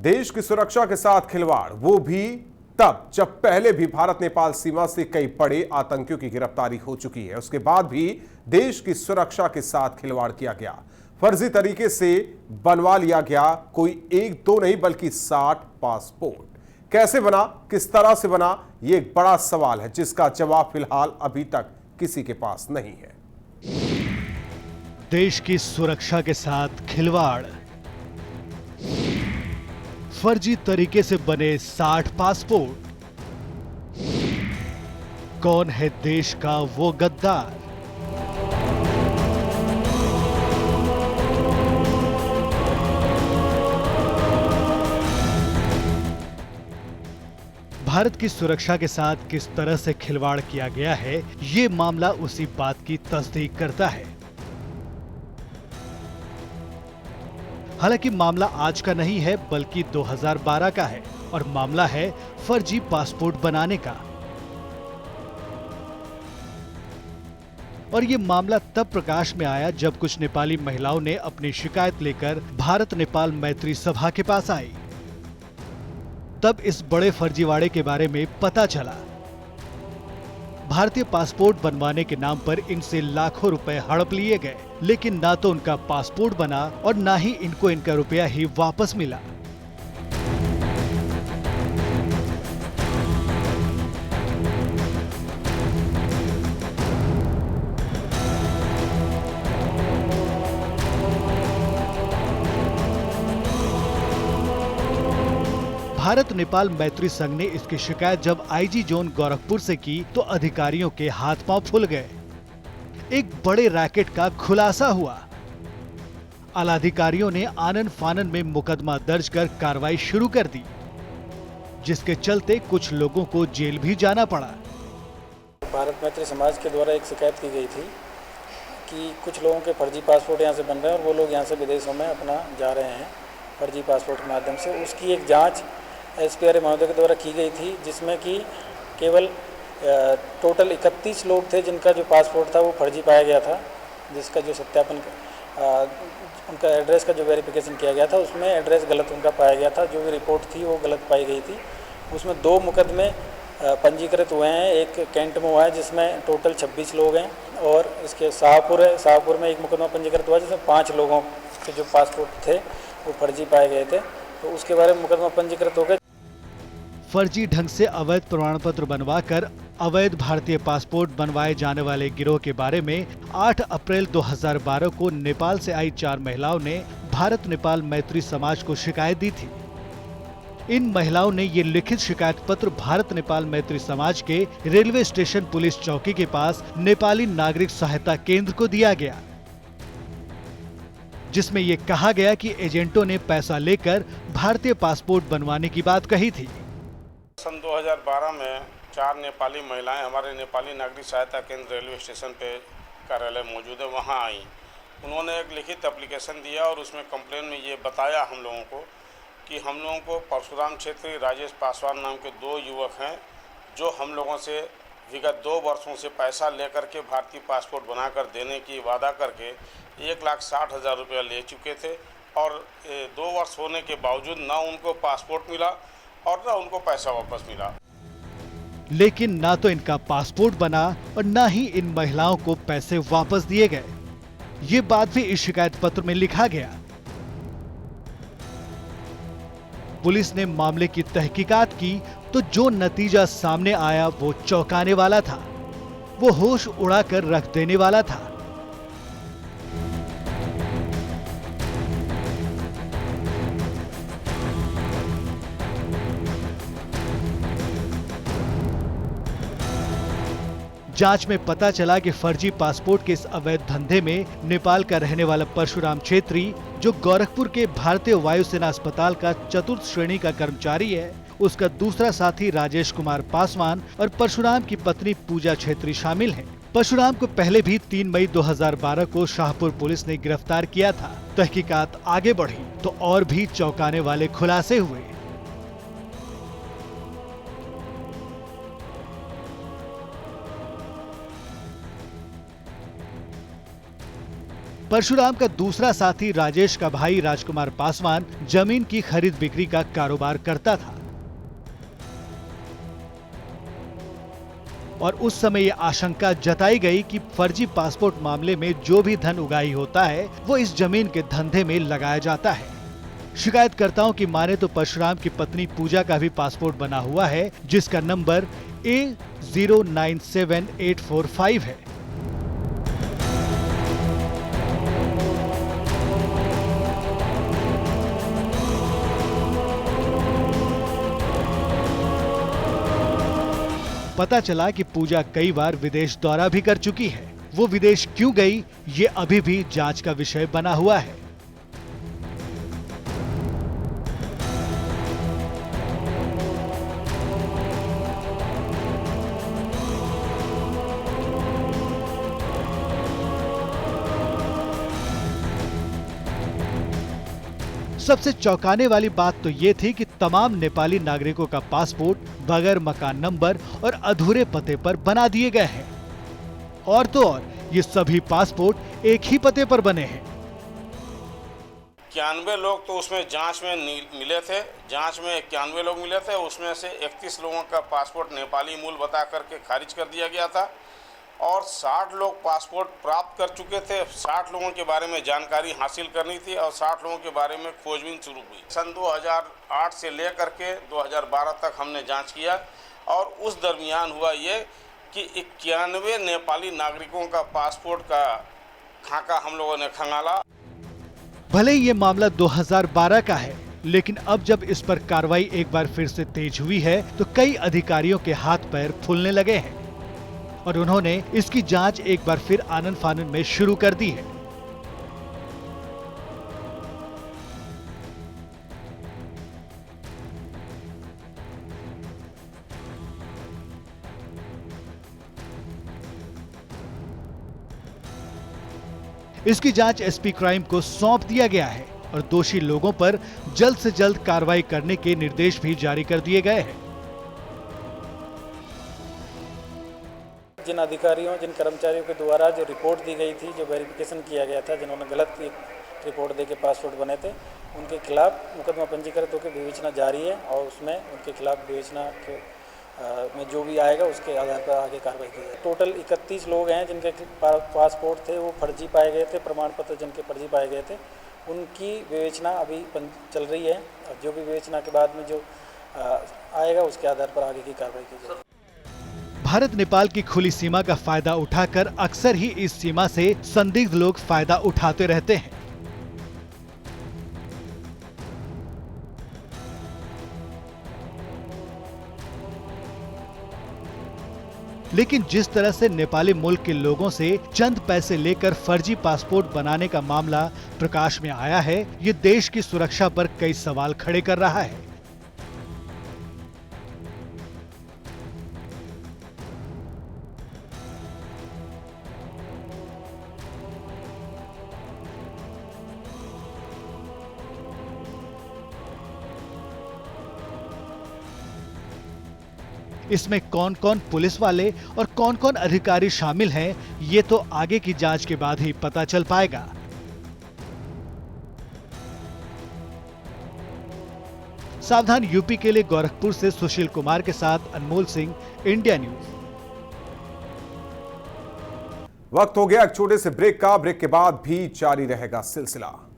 देश की सुरक्षा के साथ खिलवाड़, वो भी तब जब पहले भी भारत नेपाल सीमा से कई बड़े आतंकियों की गिरफ्तारी हो चुकी है। उसके बाद भी देश की सुरक्षा के साथ खिलवाड़ किया गया, फर्जी तरीके से बनवा लिया गया कोई एक दो नहीं बल्कि 60 पासपोर्ट। कैसे बना, किस तरह से बना, यह एक बड़ा सवाल है जिसका जवाब फिलहाल अभी तक किसी के पास नहीं है। देश की सुरक्षा के साथ खिलवाड़, फर्जी तरीके से बने 60 पासपोर्ट। कौन है देश का वो गद्दार? भारत की सुरक्षा के साथ किस तरह से खिलवाड़ किया गया है, ये मामला उसी बात की तस्दीक करता है। हालांकि मामला आज का नहीं है बल्कि 2012 का है और मामला है फर्जी पासपोर्ट बनाने का। और ये मामला तब प्रकाश में आया जब कुछ नेपाली महिलाओं ने अपनी शिकायत लेकर भारत नेपाल मैत्री सभा के पास आई। तब इस बड़े फर्जीवाड़े के बारे में पता चला। भारतीय पासपोर्ट बनवाने के नाम पर इनसे लाखों रुपए हड़प लिए गए, लेकिन ना तो उनका पासपोर्ट बना और ना ही इनको इनका रुपया ही वापस मिला। भारत नेपाल मैत्री संघ ने इसकी शिकायत जब आईजी जोन गोरखपुर से की तो अधिकारियों के हाथ पांव फूल गए। एक बड़े रैकेट का खुलासा हुआ। आलाधिकारियों ने आनन फानन में मुकदमा दर्ज कर कार्रवाई शुरू कर दी, जिसके चलते कुछ लोगों को जेल भी जाना पड़ा। भारत मैत्री समाज के द्वारा एक शिकायत की गई थी कि कुछ लोगों के फर्जी पासपोर्ट यहाँ से बन रहे हैं और वो लोग यहाँ से विदेशों में अपना जा रहे हैं फर्जी पासपोर्ट के माध्यम से। उसकी एक जांच एसपीआर महोदय के द्वारा की गई थी, जिसमें कि केवल टोटल 31 लोग थे जिनका जो पासपोर्ट था वो फर्जी पाया गया था, जिसका जो सत्यापन उनका एड्रेस का जो वेरिफिकेशन किया गया था उसमें एड्रेस गलत उनका पाया गया था। जो भी रिपोर्ट थी वो गलत पाई गई थी। उसमें 2 मुकदमे पंजीकृत हुए हैं। एक कैंट में हुआ है जिसमें टोटल 26 लोग हैं और इसके शाहपुर में एक मुकदमा पंजीकृत हुआ जिसमें 5 लोगों के जो पासपोर्ट थे वो फर्जी पाए गए थे, तो उसके बारे में मुकदमा पंजीकृत हो गया। फर्जी ढंग से अवैध प्रमाण पत्र बनवाकर अवैध भारतीय पासपोर्ट बनवाए जाने वाले गिरोह के बारे में 8 अप्रैल 2012 को नेपाल से आई 4 महिलाओं ने भारत नेपाल मैत्री समाज को शिकायत दी थी। इन महिलाओं ने ये लिखित शिकायत पत्र भारत नेपाल मैत्री समाज के रेलवे स्टेशन पुलिस चौकी के पास नेपाली नागरिक सहायता केंद्र को दिया गया, जिसमें ये कहा गया कि एजेंटों ने पैसा लेकर भारतीय पासपोर्ट बनवाने की बात कही थी। सन 2012 में 4 नेपाली महिलाएं हमारे नेपाली नागरिक सहायता केंद्र रेलवे स्टेशन पे कार्यालय मौजूद है, वहां आई। उन्होंने एक लिखित एप्लीकेशन दिया और उसमें कंप्लेन में ये बताया हम लोगों को कि हम लोगों को परशुराम क्षेत्रीय राजेश पासवान नाम के 2 युवक हैं जो हम लोगों से विगत 2 वर्षों से पैसा लेकर के भारतीय पासपोर्ट बनाकर देने की वादा करके 1,60,000 रुपया ले चुके थे और 2 वर्ष होने के बावजूद ना उनको पासपोर्ट मिला और ना उनको पैसा वापस मिला। लेकिन ना तो इनका पासपोर्ट बना और ना ही इन महिलाओं को पैसे वापस दिए गए। ये बात भी इस शिकायत पत्र में लिखा गया। पुलिस ने मामले की तहकीकात की तो जो नतीजा सामने आया वो चौंकाने वाला था, वो होश उड़ाकर रख देने वाला था। जांच में पता चला कि फर्जी पासपोर्ट के इस अवैध धंधे में नेपाल का रहने वाला परशुराम छेत्री, जो गोरखपुर के भारतीय वायुसेना अस्पताल का 4th श्रेणी का कर्मचारी है, उसका दूसरा साथी राजेश कुमार पासवान और परशुराम की पत्नी पूजा छेत्री शामिल हैं। परशुराम को पहले भी 3 मई 2012 को शाहपुर पुलिस ने गिरफ्तार किया था। तहकीकात आगे बढ़ी तो और भी चौंकाने वाले खुलासे हुए। परशुराम का दूसरा साथी राजेश का भाई राजकुमार पासवान जमीन की खरीद बिक्री का कारोबार करता था और उस समय यह आशंका जताई गई कि फर्जी पासपोर्ट मामले में जो भी धन उगाही होता है वो इस जमीन के धंधे में लगाया जाता है। शिकायतकर्ताओं की माने तो परशुराम की पत्नी पूजा का भी पासपोर्ट बना हुआ है, जिसका नंबर A097845 है। पता चला कि पूजा कई बार विदेश दौरा भी कर चुकी है। वो विदेश क्यों गई, ये अभी भी जांच का विषय बना हुआ है। सबसे चौंकाने वाली बात तो ये थी कि तमाम नेपाली नागरिकों का पासपोर्ट बगैर मकान नंबर और अधूरे पते पर बना दिए गए हैं। और तो और ये सभी पासपोर्ट एक ही पते पर बने हैं। 91 लोग तो उसमें जांच में मिले थे। जांच में 91 लोग मिले थे, उसमें से 31 लोगों का पासपोर्ट नेपाली मूल बता करके खारिज कर दिया गया था और 60 लोग पासपोर्ट प्राप्त कर चुके थे। 60 लोगों के बारे में जानकारी हासिल करनी थी और 60 लोगों के बारे में खोजबीन शुरू हुई। सन 2008 से लेकर के 2012 तक हमने जांच किया और उस दरमियान हुआ ये कि 91 नेपाली नागरिकों का पासपोर्ट का खाका हम लोगों ने खंगाला। भले ही ये मामला 2012 का है, लेकिन अब जब इस पर कार्रवाई एक बार फिर से तेज हुई है तो कई अधिकारियों के हाथ पैर फूलने लगे हैं और उन्होंने इसकी जांच एक बार फिर आनन फानन में शुरू कर दी है। इसकी जांच एसपी क्राइम को सौंप दिया गया है और दोषी लोगों पर जल्द से जल्द कार्रवाई करने के निर्देश भी जारी कर दिए गए हैं। जिन अधिकारियों, जिन कर्मचारियों के द्वारा जो रिपोर्ट दी गई थी, जो वेरिफिकेशन किया गया था, जिन्होंने गलत एक रिपोर्ट देके पासपोर्ट बने थे, उनके खिलाफ मुकदमा पंजीकृत होकर विवेचना जारी है और उसमें उनके खिलाफ विवेचना के में जो भी आएगा उसके आधार पर आगे कार्रवाई की जाए। टोटल 31 लोग हैं जिनके पासपोर्ट थे वो फर्जी पाए गए थे, प्रमाण पत्र जिनके फर्जी पाए गए थे, उनकी विवेचना अभी चल रही है और जो भी विवेचना के बाद में जो आएगा उसके आधार पर आगे की कार्रवाई की जाएगी। भारत नेपाल की खुली सीमा का फायदा उठाकर अक्सर ही इस सीमा से संदिग्ध लोग फायदा उठाते रहते हैं। लेकिन जिस तरह से नेपाली मुल्क के लोगों से चंद पैसे लेकर फर्जी पासपोर्ट बनाने का मामला प्रकाश में आया है, ये देश की सुरक्षा पर कई सवाल खड़े कर रहा है। इसमें कौन कौन पुलिस वाले और कौन कौन अधिकारी शामिल हैं, ये तो आगे की जांच के बाद ही पता चल पाएगा। सावधान यूपी के लिए गोरखपुर से सुशील कुमार के साथ अनमोल सिंह, इंडिया न्यूज। वक्त हो गया एक छोटे से ब्रेक का। ब्रेक के बाद भी जारी रहेगा सिलसिला।